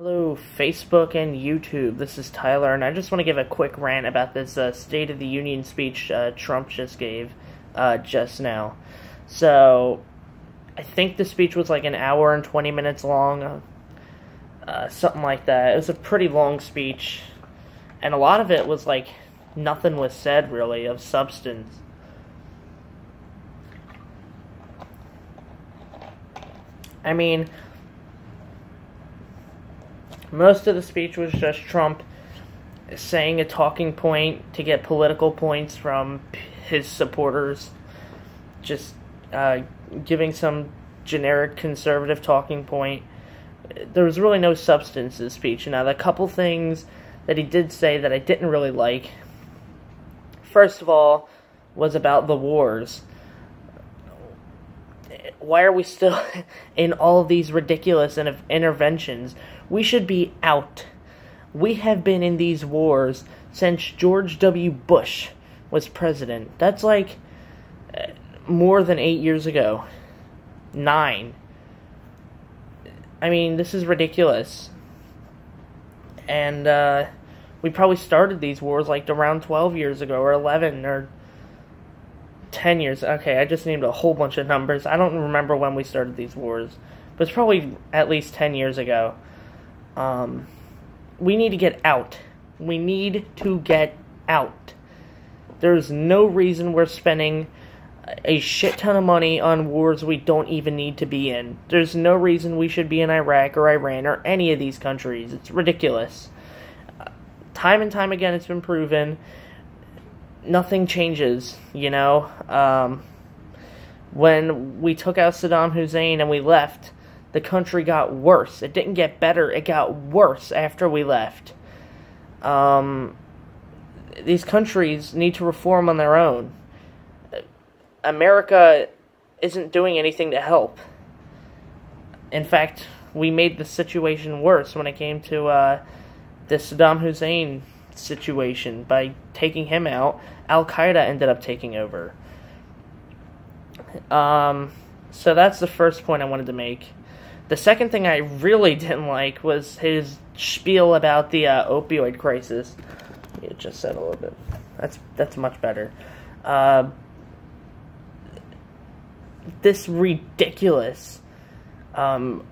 Hello, Facebook and YouTube. This is Tyler, and I just want to give a quick rant about this State of the Union speech Trump just gave just now. So, I think the speech was like an hour and 20 minutes long, something like that. It was a pretty long speech, and a lot of it was like nothing was said really of substance. I mean, most of the speech was just Trump saying a talking point to get political points from his supporters, just giving some generic conservative talking point. There was really no substance to the speech. Now, the couple things that he did say that I didn't really like, first of all, was about the wars. Why are we still in all of these ridiculous interventions? We should be out. We have been in these wars since George W. Bush was president. That's like more than 8 years ago. 9. I mean, this is ridiculous. And we probably started these wars like around 12 years ago, or 11, or 10 years. Okay, I just named a whole bunch of numbers. I don't remember when we started these wars, but it's probably at least 10 years ago. We need to get out. We need to get out. There's no reason we're spending a shit ton of money on wars we don't even need to be in. There's no reason we should be in Iraq or Iran or any of these countries. It's ridiculous. Time and time again, it's been proven. Nothing changes, you know. When we took out Saddam Hussein and we left, the country got worse. It didn't get better, it got worse after we left. These countries need to reform on their own. America isn't doing anything to help. In fact, we made the situation worse when it came to the Saddam Hussein situation. By taking him out, Al-Qaeda ended up taking over. So that's the first point I wanted to make. The second thing I really didn't like was his spiel about the opioid crisis. It just said a little bit. That's much better. This ridiculous war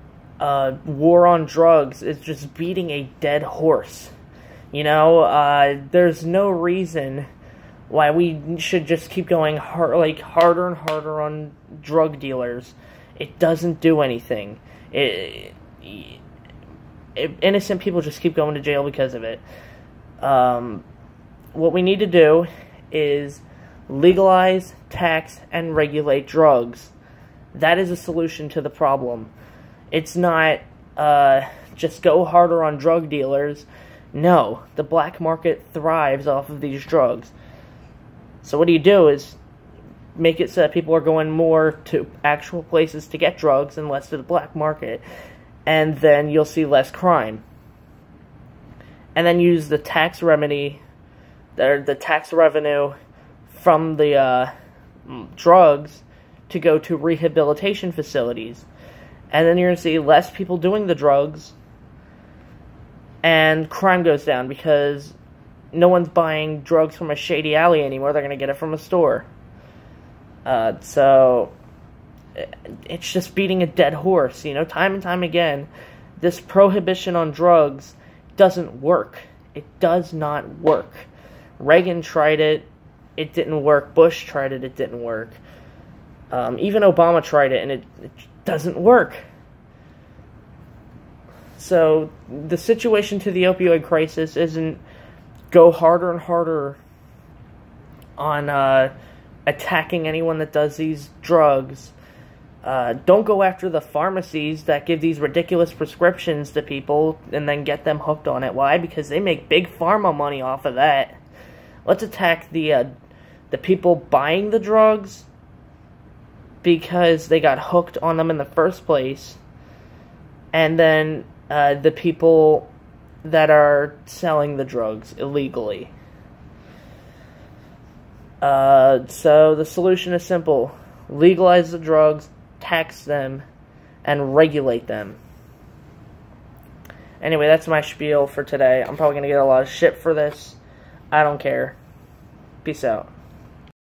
on drugs is just beating a dead horse. You know, there's no reason why we should just keep going harder and harder on drug dealers. It doesn't do anything. Innocent people just keep going to jail because of it. What we need to do is legalize, tax, and regulate drugs. That is a solution to the problem. It's not just go harder on drug dealers. No, the black market thrives off of these drugs. So what do is make it so that people are going more to actual places to get drugs and less to the black market. And then you'll see less crime. And then use the tax remedy, the tax revenue from the drugs to go to rehabilitation facilities. And then you're going to see less people doing the drugs, and crime goes down because no one's buying drugs from a shady alley anymore. They're going to get it from a store. So it's just beating a dead horse, you know, time and time again. This prohibition on drugs doesn't work. It does not work. Reagan tried it. It didn't work. Bush tried it. It didn't work. Even Obama tried it, and it doesn't work. So the situation to the opioid crisis isn't go harder and harder on attacking anyone that does these drugs. Don't go after the pharmacies that give these ridiculous prescriptions to people and then get them hooked on it. Why? Because they make big pharma money off of that. Let's attack the people buying the drugs because they got hooked on them in the first place, and then the people that are selling the drugs illegally. So the solution is simple. Legalize the drugs, tax them, and regulate them. Anyway, that's my spiel for today. I'm probably going to get a lot of shit for this. I don't care. Peace out.